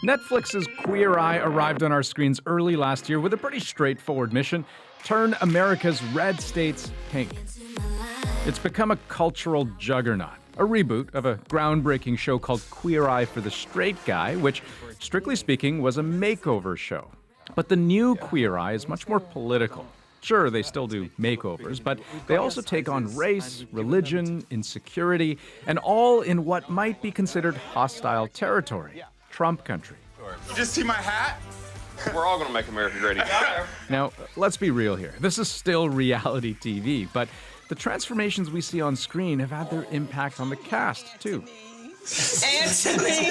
Netflix's Queer Eye arrived on our screens early last year with a pretty straightforward mission: turn America's red states pink. It's become a cultural juggernaut, a reboot of a groundbreaking show called Queer Eye for the Straight Guy, which, strictly speaking, was a makeover show. But the new Queer Eye is much more political. Sure, they still do makeovers, but they also take on race, religion, insecurity, and all in what might be considered hostile territory. Trump country. You just see my hat? We're all gonna make America great again. Now, let's be real here. This is still reality TV, but the transformations we see on screen have had their impact on the cast, too. Antoni!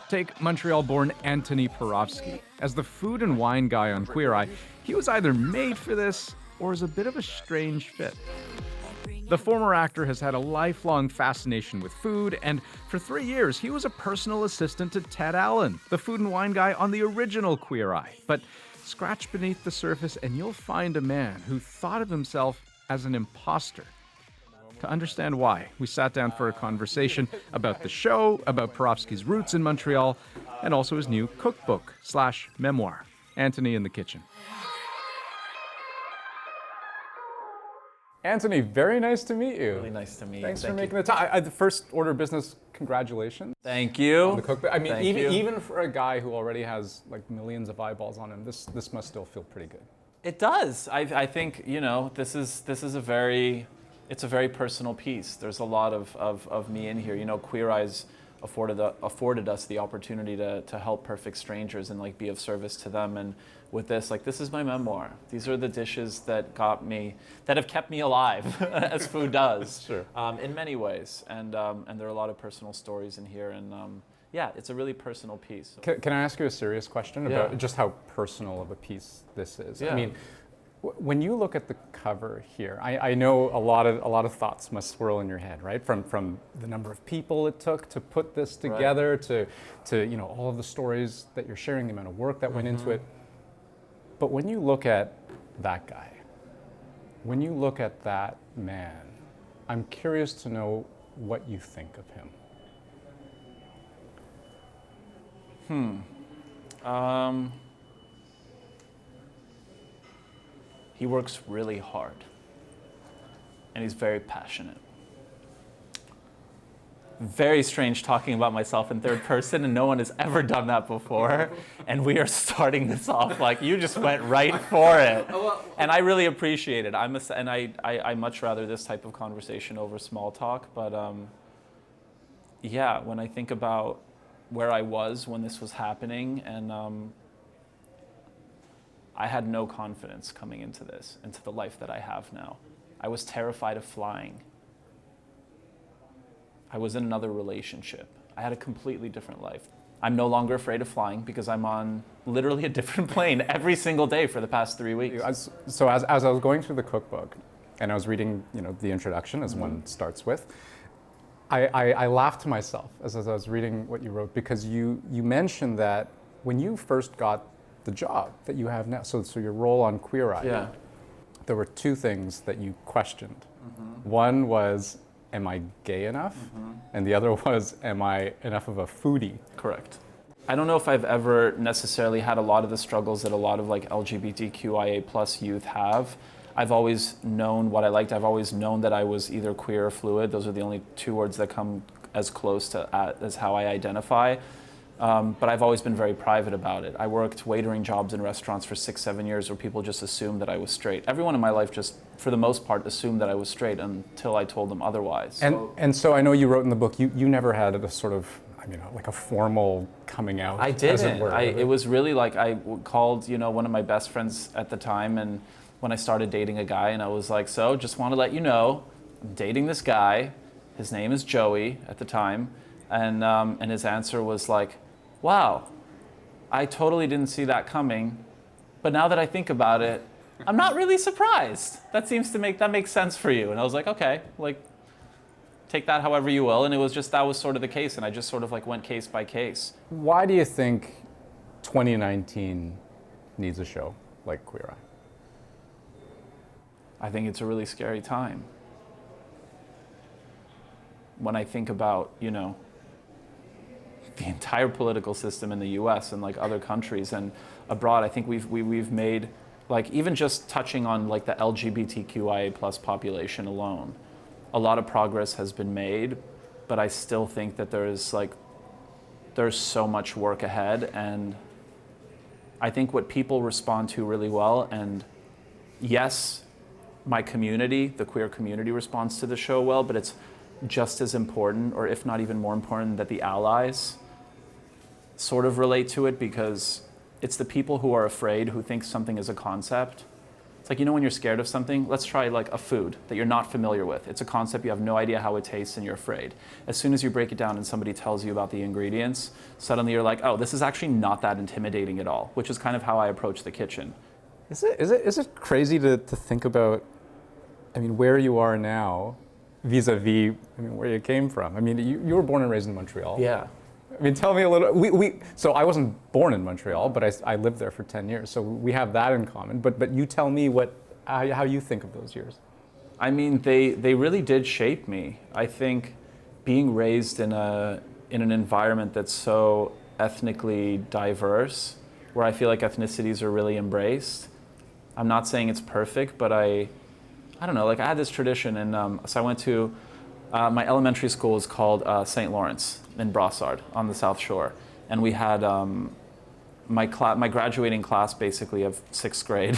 Take Montreal-born Antoni Porowski. As the food and wine guy on Queer Eye, he was either made for this or is a bit of a strange fit. The former actor has had a lifelong fascination with food, and for 3 years, he was a personal assistant to Ted Allen, the food and wine guy on the original Queer Eye. But scratch beneath the surface and you'll find a man who thought of himself as an imposter. To understand why, we sat down for a conversation about the show, about Porowski's roots in Montreal, and also his new cookbook/memoir, Antoni in the Kitchen. Antoni, very nice to meet you. Really nice to meet you. Thanks for making the time. The first order of business, congratulations. Thank you. On the cookbook. I mean, Thank you. even for a guy who already has like millions of eyeballs on him, this must still feel pretty good. It does. I think, this is a very personal piece. There's a lot of me in here. Queer Eye's afforded us the opportunity to help perfect strangers and be of service to them. And with this, this is my memoir. These are the dishes that have kept me alive, as food does. Sure. In many ways. And there are a lot of personal stories in here. And it's a really personal piece. Can I ask you a serious question about just how personal of a piece this is? Yeah. I mean, when you look at the cover here, I know a lot of thoughts must swirl in your head, right? From the number of people it took to put this together, to all of the stories that you're sharing, the amount of work that went into it. But when you look at that guy, when you look at that man, I'm curious to know what you think of him. He works really hard, and he's very passionate. Very strange talking about myself in third person, and no one has ever done that before. And we are starting this off you just went right for it. And I really appreciate it. I much rather this type of conversation over small talk. But when I think about where I was when this was happening, and I had no confidence coming into this, into the life that I have now. I was terrified of flying. I was in another relationship. I had a completely different life. I'm no longer afraid of flying because I'm on literally a different plane every single day for the past 3 weeks. So as I was going through the cookbook, and I was reading, the introduction, as one starts with, I laughed to myself as I was reading what you wrote, because you mentioned that when you first got the job that you have now, so your role on Queer Eye, there were two things that you questioned. One was, am I gay enough? And the other was, am I enough of a foodie? Correct. I don't know if I've ever necessarily had a lot of the struggles that a lot of LGBTQIA plus youth have. I've always known what I liked. I've always known that I was either queer or fluid. Those are the only two words that come as close to as how I identify. But I've always been very private about it. I worked waitering jobs in restaurants for 6-7 years where people just assumed that I was straight. Everyone in my life just, for the most part, assumed that I was straight until I told them otherwise. And so I know you wrote in the book, you never had a sort of, a formal coming out. I didn't. As it were. It was really I called, one of my best friends at the time, and when I started dating a guy, and I was like, so just want to let you know, I'm dating this guy. His name is Joey at the time. And his answer was wow, I totally didn't see that coming, but now that I think about it, I'm not really surprised. That makes sense for you. And I was like, okay, take that however you will. And it was that was sort of the case, and I just sort of went case by case. Why do you think 2019 needs a show like Queer Eye? I think it's a really scary time. When I think about, the entire political system in the US and like other countries and abroad. I think we've made, like, even just touching on like the LGBTQIA plus population alone, a lot of progress has been made, but I still think that there's so much work ahead. And I think what people respond to really well, and yes, my community, the queer community, responds to the show well, but it's just as important, or if not even more important, that the allies sort of relate to it, because it's the people who are afraid, who think something is a concept. It's like, you know, when you're scared of something, let's try like a food that you're not familiar with. It's a concept, you have no idea how it tastes, and you're afraid. As soon as you break it down and somebody tells you about the ingredients, suddenly you're like, oh, this is actually not that intimidating at all, which is kind of how I approach the kitchen. Is it crazy to think about, I mean, where you are now vis-a-vis, I mean, where you came from? I mean, you were born and raised in Montreal. Yeah. I mean, tell me a little. So I wasn't born in Montreal, but I lived there for 10 years. So we have that in common. But you tell me how you think of those years. I mean, they really did shape me. I think being raised in an environment that's so ethnically diverse, where I feel like ethnicities are really embraced. I'm not saying it's perfect, but I don't know, like I had this tradition, and so I went to, my elementary school is called St. Lawrence in Brossard on the South Shore. And we had my graduating class basically of 6th grade.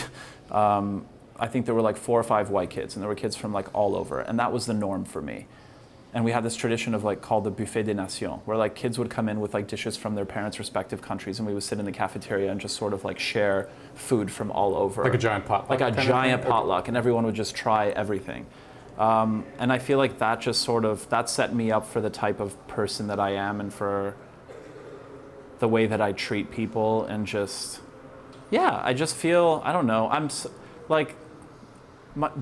I think there were like 4 or 5 white kids, and there were kids from like all over. And that was the norm for me. And we had this tradition of like called the Buffet des Nations, where like kids would come in with like dishes from their parents' respective countries, and we would sit in the cafeteria and just sort of like share food from all over. Like a giant potluck. Like a giant potluck, and everyone would just try everything. And I feel like that just sort of, that set me up for the type of person that I am, and for the way that I treat people, and just, yeah, I just feel, I don't know,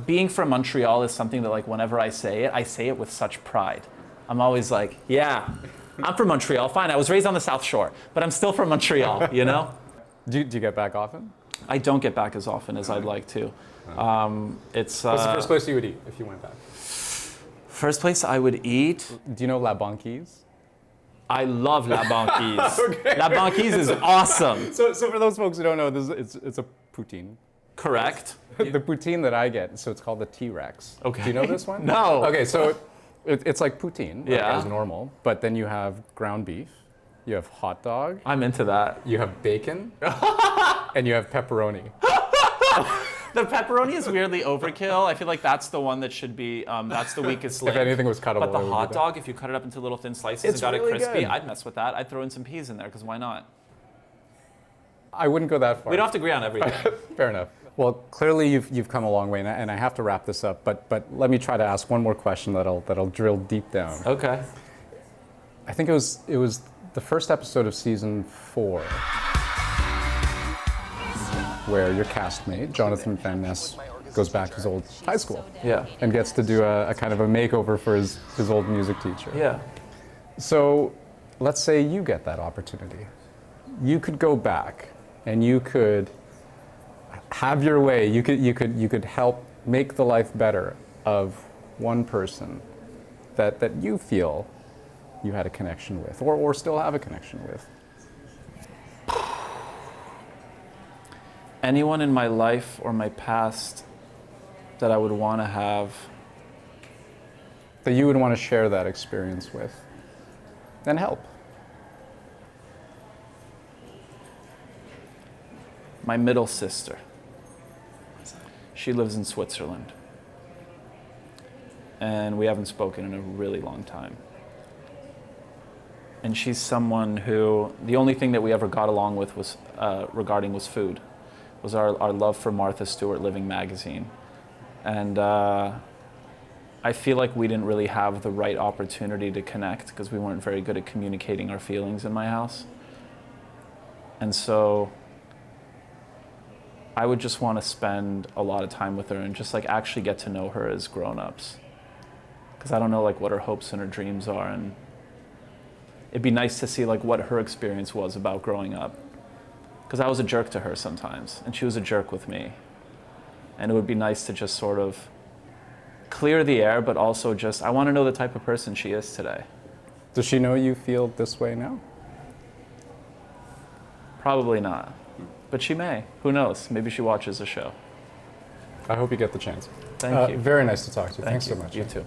being from Montreal is something that like whenever I say it with such pride. I'm always like, yeah, I'm from Montreal, fine, I was raised on the South Shore, but I'm still from Montreal, you know? Do you get back often? I don't get back as often as I'd like to. What's the first place you would eat if you went back? First place I would eat? Do you know La Banquise? I love La Banquise. Okay. La Banquise is awesome. So for those folks who don't know, it's a poutine. Correct. The poutine that I get, so it's called the T-Rex. Okay. Do you know this one? No. Okay, so it's like poutine, like Yeah. as normal, but then you have ground beef, you have hot dog, I'm into that. you have bacon, and you have pepperoni. The pepperoni is weirdly overkill. I feel like that's the one that should be, that's the weakest link. If anything was cuttable, But the it would be hot that. dog, if you cut it up into little thin slices It's and got really it crispy, good. I'd mess with that. I'd throw in some peas in there, because why not? I wouldn't go that far. We don't have to agree on everything. Fair enough. Well, clearly you've come a long way, and I have to wrap this up. But let me try to ask one more question that'll drill deep down. Okay. I think it was the first episode of season 4, where your castmate Jonathan Van Ness goes back to his old high school. Yeah. And gets to do a kind of a makeover for his old music teacher. Yeah. So let's say you get that opportunity. You could go back and you could have your way. You could help make the life better of one person that you feel you had a connection with, or still have a connection with. Anyone in my life or my past that I would want to have. That you would want to share that experience with and help. My middle sister. She lives in Switzerland. And we haven't spoken in a really long time. And she's someone who, the only thing that we ever got along with was, regarding was food, was our love for Martha Stewart Living magazine. And I feel like we didn't really have the right opportunity to connect because we weren't very good at communicating our feelings in my house. And so I would just want to spend a lot of time with her and just like actually get to know her as grown-ups. Because I don't know like what her hopes and her dreams are, and it'd be nice to see like what her experience was about growing up. Because I was a jerk to her sometimes, and she was a jerk with me. And it would be nice to just sort of clear the air, but also just, I want to know the type of person she is today. Does she know you feel this way now? Probably not. But she may. Who knows? Maybe she watches the show. I hope you get the chance. Thank you. Very nice to talk to you. Thanks you. so much. You too.